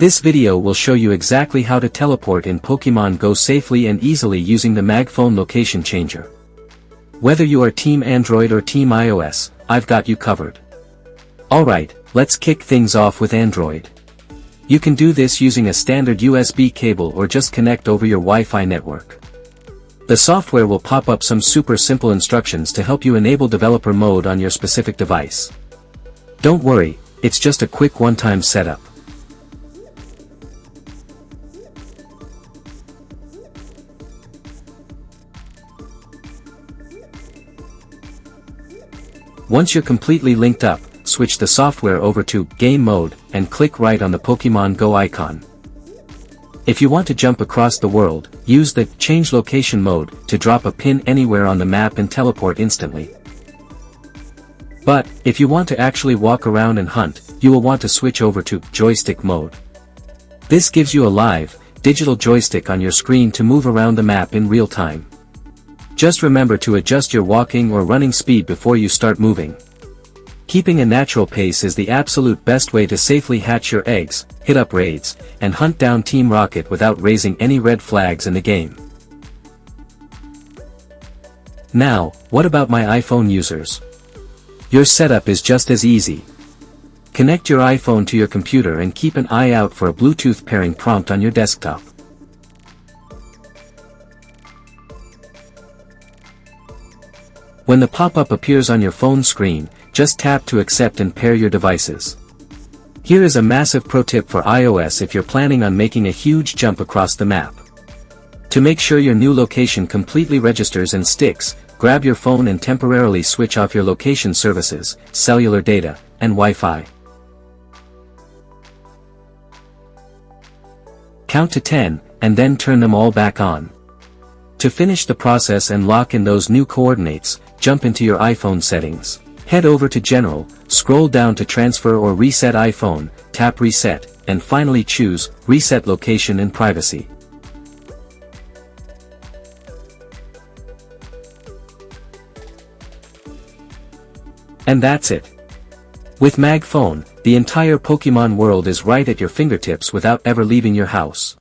This video will show you exactly how to teleport in Pokémon Go safely and easily using the MagFone location changer. Whether you are Team Android or Team iOS, I've got you covered. Alright, let's kick things off with Android. You can do this using a standard USB cable or just connect over your Wi-Fi network. The software will pop up some super simple instructions to help you enable developer mode on your specific device. Don't worry, it's just a quick one-time setup. Once you're completely linked up, switch the software over to Game Mode and click right on the Pokémon Go icon. If you want to jump across the world, use the Change Location mode to drop a pin anywhere on the map and teleport instantly. But, if you want to actually walk around and hunt, you will want to switch over to Joystick mode. This gives you a live, digital joystick on your screen to move around the map in real time. Just remember to adjust your walking or running speed before you start moving. Keeping a natural pace is the absolute best way to safely hatch your eggs, hit up raids, and hunt down Team Rocket without raising any red flags in the game. Now, what about my iPhone users? Your setup is just as easy. Connect your iPhone to your computer and keep an eye out for a Bluetooth pairing prompt on your desktop. When the pop-up appears on your phone screen, just tap to accept and pair your devices. Here is a massive pro tip for iOS if you're planning on making a huge jump across the map. To make sure your new location completely registers and sticks, grab your phone and temporarily switch off your location services, cellular data, and Wi-Fi. Count to 10, and then turn them all back on. To finish the process and lock in those new coordinates, jump into your iPhone settings. Head over to General, scroll down to Transfer or Reset iPhone, tap Reset, and finally choose Reset Location and Privacy. And that's it. With MagFone, the entire Pokémon world is right at your fingertips without ever leaving your house.